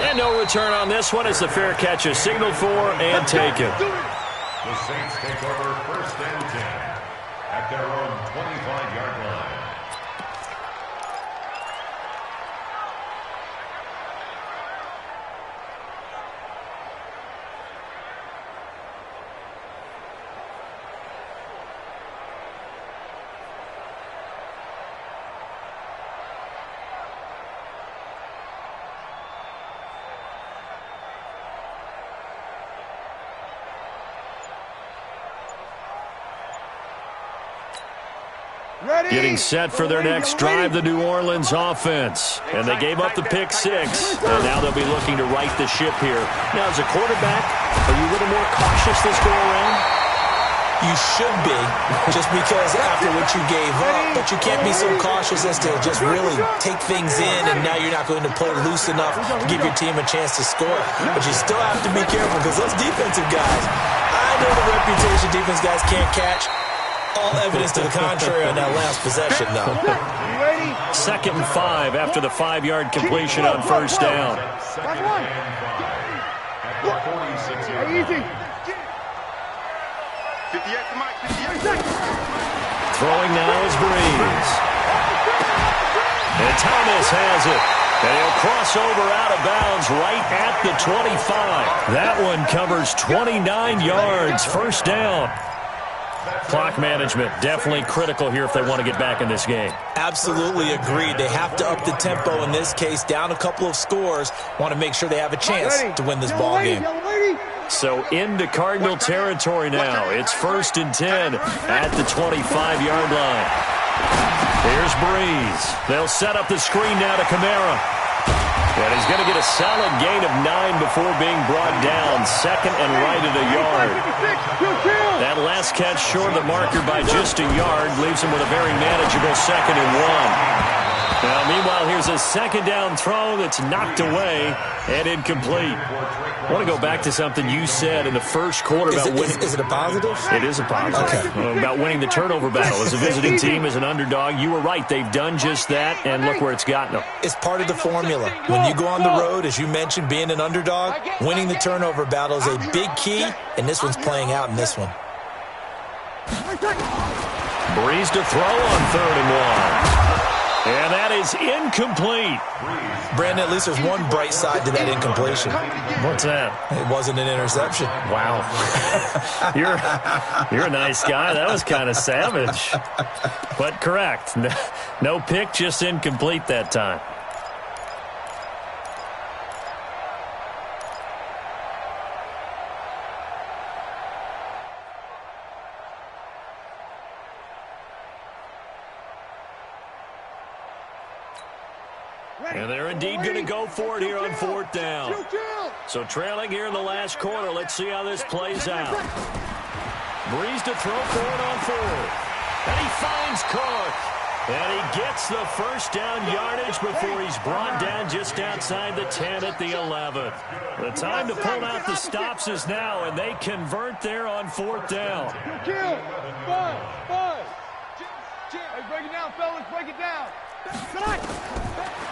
And no return on this one as the fair catch is signaled for and taken. The Saints take over 1st and 10 at their own 25-yard line. Getting set for their next drive, the New Orleans offense. And they gave up the pick 6. And now they'll be looking to right the ship here. Now, as a quarterback, are you a little more cautious this go around? You should be, just because after what you gave up. But you can't be so cautious as to just really take things in, and now you're not going to play loose enough to give your team a chance to score. But you still have to be careful because those defensive guys, I know the reputation defense guys can't catch. All evidence to the contrary on that last possession, though. 2nd and 5 after the 5-yard completion on first down. Second and 5 at the 46-yard line. extra, Mike. 50 extra. Throwing now is Breeze. And Thomas has it. And he'll cross over out of bounds right at the 25. That one covers 29 yards. First down. Clock management definitely critical here if they want to get back in this game. Absolutely agreed. They have to up the tempo in this case, down a couple of scores. Want to make sure they have a chance to win this ball game. So into Cardinal territory now. It's 1st and 10 at the 25-yard line. Here's Breeze. They'll set up the screen now to Kamara. And he's going to get a solid gain of 9 before being brought down. Second and right at a yard. That last catch short of the marker by just a yard leaves him with a very manageable 2nd and 1. Now, meanwhile, here's a second down throw that's knocked away and incomplete. I want to go back to something you said in the first quarter about winning. Is it a positive? It is a positive. Okay. About winning the turnover battle. As a visiting team, as an underdog, you were right. They've done just that, and look where it's gotten them. It's part of the formula. When you go on the road, as you mentioned, being an underdog, winning the turnover battle is a big key, and this one's playing out in this one. Breeze to throw on 3rd and 1. And that is incomplete. Brandon, at least there's one bright side to that incompletion. What's that? It wasn't an interception. Wow. You're a nice guy. That was kind of savage. But correct. No pick, just incomplete that time. And they're indeed going to go for it here on 4th down. So trailing here in the last quarter. Let's see how this plays out. Breeze to throw for it on 4th. And he finds Cook. And he gets the first down yardage before he's brought down just outside the 10 at the 11. The time to pull out the stops is now, and they convert there on 4th down. Five. Hey, break it down, fellas. Break it down.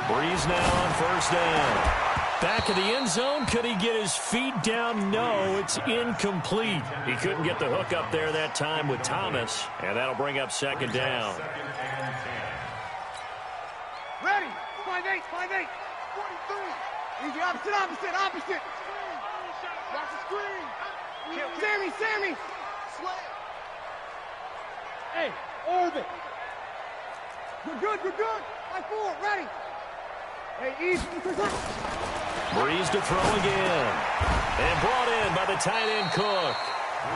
Breeze now on 1st down. Back of the end zone. Could he get his feet down? No, it's incomplete. He couldn't get the hook up there that time with Thomas, and that'll bring up 2nd down. Ready. 5-8. 43. Easy, opposite. Watch the screen. Sammy. Hey, orbit. You're good. 5-4, ready. Hey, easy. Breeze to throw again. And brought in by the tight end Cook.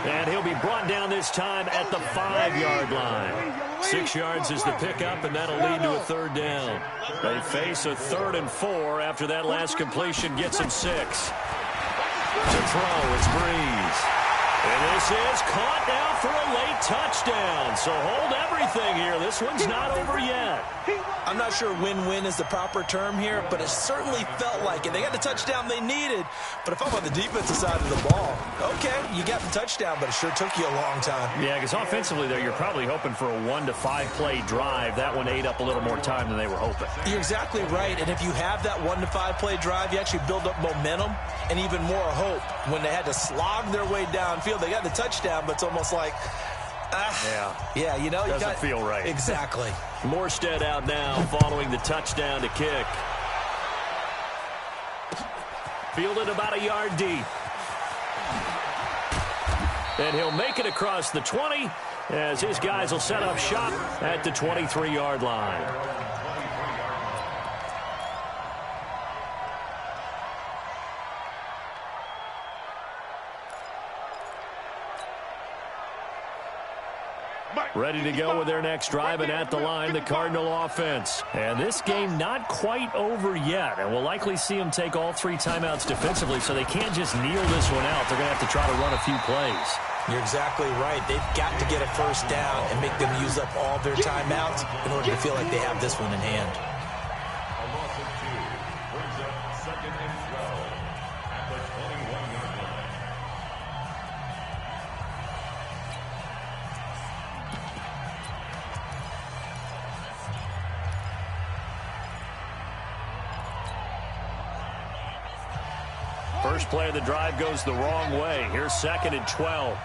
And he'll be brought down this time at the 5-yard line. 6 yards is the pickup, and that'll lead to a 3rd down. They face a 3rd and 4 after that last completion gets them 6. To throw, it's Breeze. And this is caught now for a late touchdown. So hold everything here. This one's not over yet. I'm not sure win-win is the proper term here, but it certainly felt like it. They got the touchdown they needed, but if I'm on the defensive side of the ball, okay, you got the touchdown, but it sure took you a long time. Yeah, because offensively, though, you're probably hoping for a 1 to 5 play drive. That one ate up a little more time than they were hoping. You're exactly right, and if you have that 1 to 5 play drive, you actually build up momentum and even more hope. When they had to slog their way downfield, they got the touchdown, but it's almost like, yeah, you know, doesn't feel right. Exactly. Morstead out now following the touchdown to kick. Fielded about a yard deep. And he'll make it across the 20 as his guys will set up shop at the 23-yard line. Ready to go with their next drive, and at the line, the Cardinal offense. And this game not quite over yet, and we'll likely see them take all 3 timeouts defensively, so they can't just kneel this one out. They're going to have to try to run a few plays. You're exactly right. They've got to get a first down and make them use up all their timeouts in order to feel like they have this one in hand. A loss of 2 brings up 2nd and 12 at the 21-yard line. First play of the drive goes the wrong way. Here's 2nd and 12.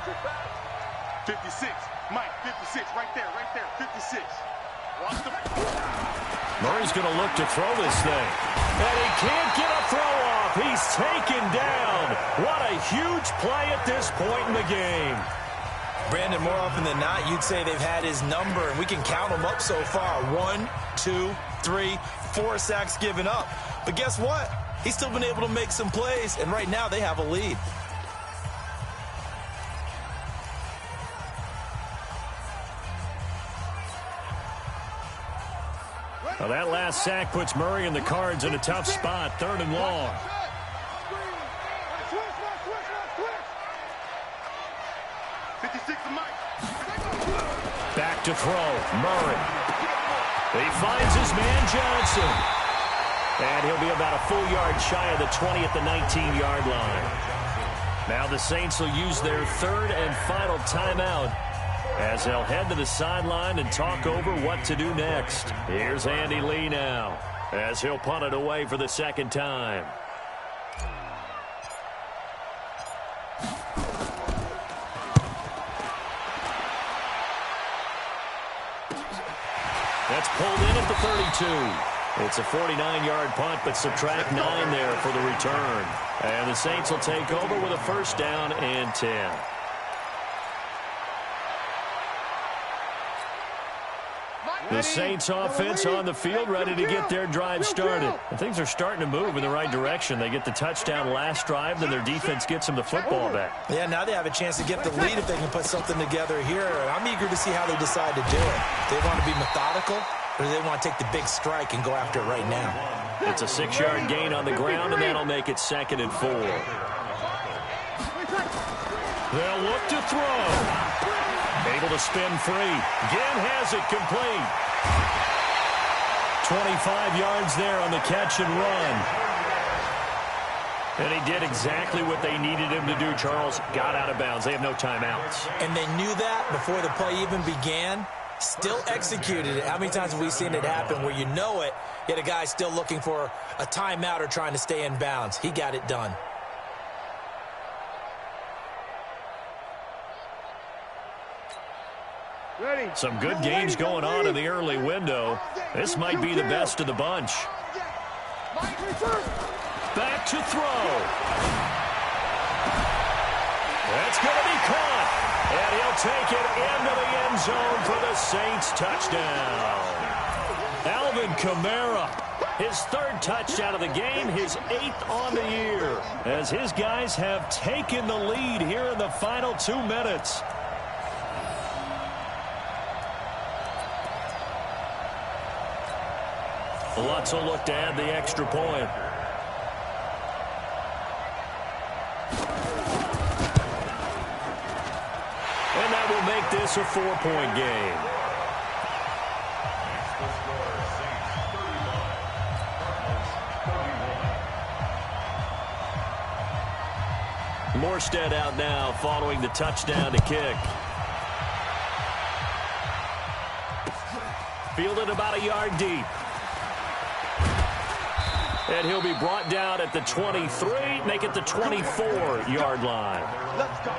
56. Mike, 56. Right there, 56. Watch the... Murray's going to look to throw this thing. And he can't get a throw off. He's taken down. What a huge play at this point in the game. Brandon, more often than not, you'd say they've had his number, and we can count them up so far. 1, 2, 3, 4 sacks given up. But guess what? He's still been able to make some plays, and right now they have a lead. Well, that last sack puts Murray and the Cards in a tough spot, 3rd and long. Back to throw, Murray. He finds his man Johnson. And he'll be about a full yard shy of the 20 at the 19-yard line. Now the Saints will use their 3rd and final timeout as they'll head to the sideline and talk over what to do next. Here's Andy Lee now as he'll punt it away for the 2nd time. That's pulled in at the 32. It's a 49-yard punt, but subtract 9 there for the return. And the Saints will take over with a 1st down and 10. The Saints offense on the field, ready to get their drive started. And things are starting to move in the right direction. They get the touchdown last drive, then their defense gets them the football back. Yeah, now they have a chance to get the lead if they can put something together here. I'm eager to see how they decide to do it. Do they want to be methodical, or do they want to take the big strike and go after it right now? It's a 6-yard gain on the ground, and that'll make it 2nd and 4. They'll look to throw. Able to spin free. Again has it complete. 25 yards there on the catch and run. And he did exactly what they needed him to do, Charles. Got out of bounds. They have no timeouts. And they knew that before the play even began. Still executed it. How many times have we seen it happen where you know it, yet a guy's still looking for a timeout or trying to stay in bounds? He got it done. Some good games going on in the early window. This might be the best of the bunch. Back to throw. That's going to be caught. And he'll take it into the end zone for the Saints touchdown. Alvin Kamara, his 3rd touchdown of the game, his 8th on the year, as his guys have taken the lead here in the final 2 minutes. Lutz will look to add the extra point. And that will make this a 4-point game. Morstead out now following the touchdown to kick. Fielded about a yard deep. And he'll be brought down at the 23, make it the 24-yard line. Let's go.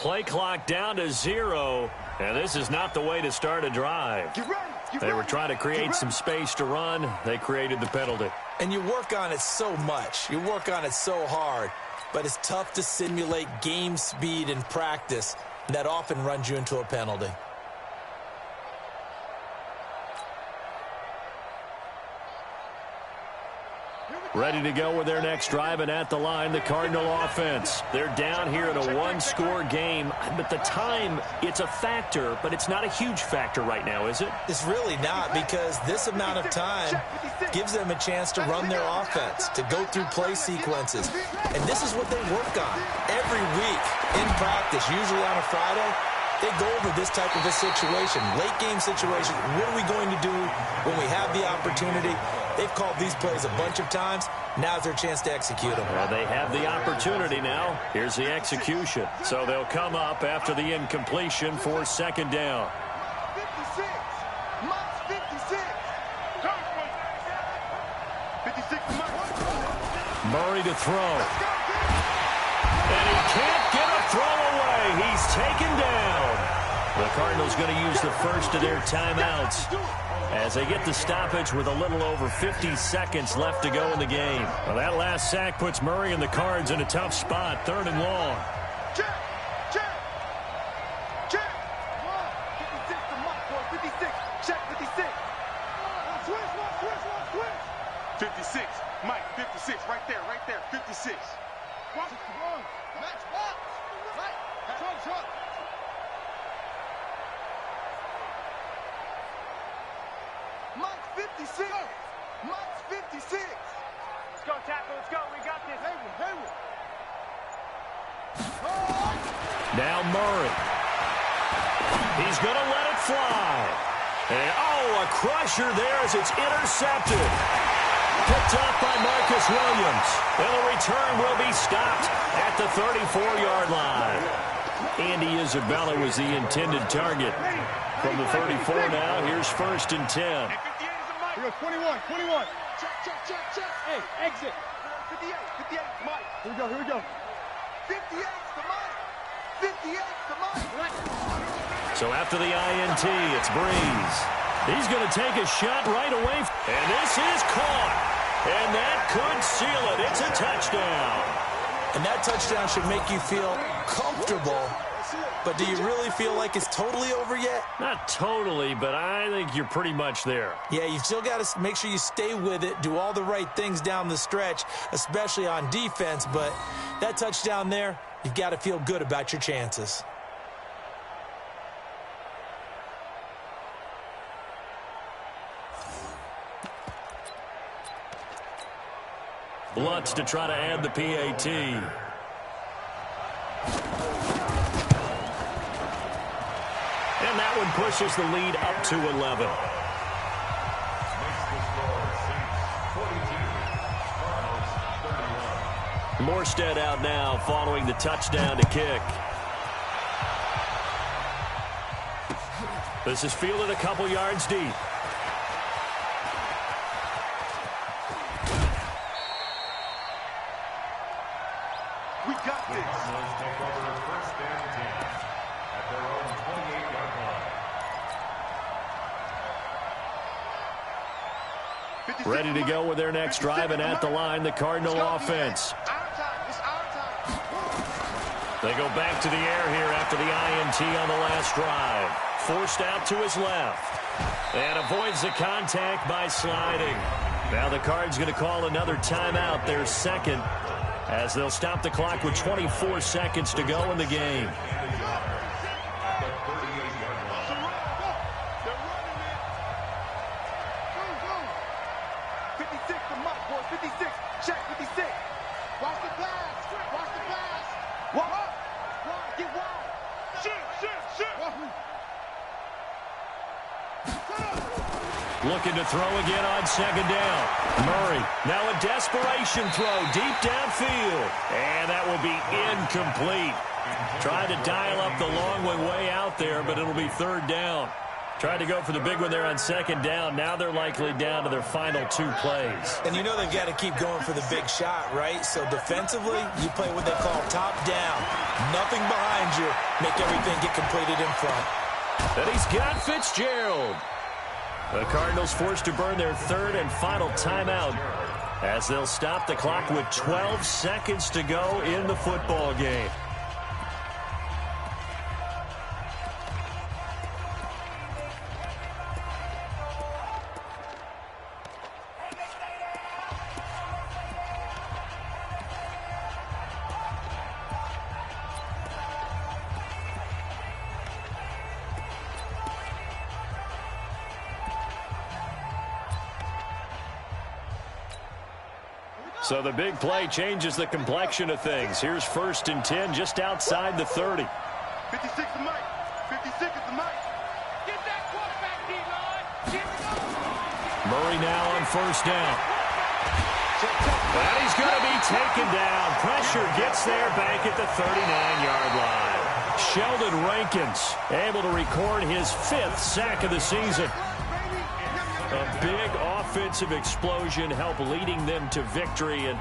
play clock down to 0, and this is not the way to start a drive. They were trying to create some space to run. They created the penalty. And you work on it so much. You work on it so hard. But it's tough to simulate game speed in practice. That often runs you into a penalty. Ready to go with their next drive, and at the line, the Cardinal offense. They're down here in a one-score game, but the time, it's a factor, but it's not a huge factor right now, is it? It's really not, because this amount of time gives them a chance to run their offense, to go through play sequences. And this is what they work on every week in practice, usually on a Friday. They go over this type of a situation, late-game situation. What are we going to do when we have the opportunity? They've called these plays a bunch of times. Now's their chance to execute them. Well, they have the opportunity now. Here's the execution. So they'll come up after the incompletion for second down. 56. Mike's 56. 56 to Mike. Murray to throw. And he can't get a throw away. He's taken down. The Cardinals going to use the first of their timeouts as they get the stoppage with a little over 50 seconds left to go in the game. Well, that last sack puts Murray and the Cards in a tough spot, 3rd and long. Check. 56 to Mike, boy. 56. Check 56. Switch. 56. Mike, 56. Right there. 56. Match box. Right. Truck. Mike's 56. Mike's 56. Let's go, tackle. Let's go. We got this. Hayward. Now Murray. He's going to let it fly. And, a crusher there as it's intercepted. Picked up by Marcus Williams. And the return will be stopped at the 34-yard line. Andy Isabella was the intended target. From the 34 now, here's 1st and 10. Here goes 21. Check. Hey, exit. 58 Mike. Here we go. 58 to Mike. So after the INT, it's Breeze. He's going to take a shot right away. And this is caught. And that could seal it. It's a touchdown. And that touchdown should make you feel comfortable. But do you really feel like it's totally over yet? Not totally, but I think you're pretty much there. Yeah, you still got to make sure you stay with it, do all the right things down the stretch, especially on defense. But that touchdown there, you've got to feel good about your chances. Lutz to try to add the PAT. And that one pushes the lead up to 11. Morstead out now following the touchdown to kick. This is fielded a couple yards deep. We got this. Take over 1st and 10 at their own 28-yard line. Ready to go with their next drive, and at the line, the Cardinal offense. It's our time. They go back to the air here after the INT on the last drive. Forced out to his left. And avoids the contact by sliding. Now the Cards going to call another timeout, their 2nd, as they'll stop the clock with 24 seconds to go in the game. Looking to throw again on 2nd down. Murray, now a desperation throw deep downfield. And that will be incomplete. Trying to dial up the long one way out there, but it'll be 3rd down. Tried to go for the big one there on second down. Now they're likely down to their final 2 plays. And you know they've got to keep going for the big shot, right? So defensively, you play what they call top down. Nothing behind you. Make everything get completed in front. And he's got Fitzgerald. The Cardinals forced to burn their 3rd and final timeout as they'll stop the clock with 12 seconds to go in the football game. So the big play changes the complexion of things. Here's 1st and 10 just outside the 30. 56 to Mike. 56 is the Mike. Get that quarterback, D-line. Here we go. Murray now on 1st down. And he's going to be taken down. Pressure gets there back at the 39-yard line. Sheldon Rankins able to record his 5th sack of the season. A big offensive explosion helped leading them to victory. And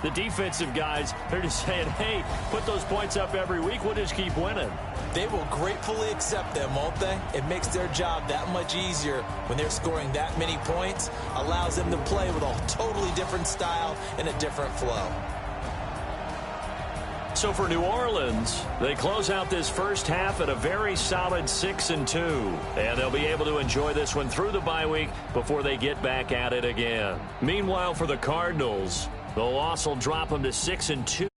the defensive guys, they're just saying, hey, put those points up every week. We'll just keep winning. They will gratefully accept them, won't they? It makes their job that much easier when they're scoring that many points. Allows them to play with a totally different style and a different flow. So for New Orleans, they close out this first half at a very solid 6-2. And they'll be able to enjoy this one through the bye week before they get back at it again. Meanwhile, for the Cardinals, the loss will drop them to 6-2.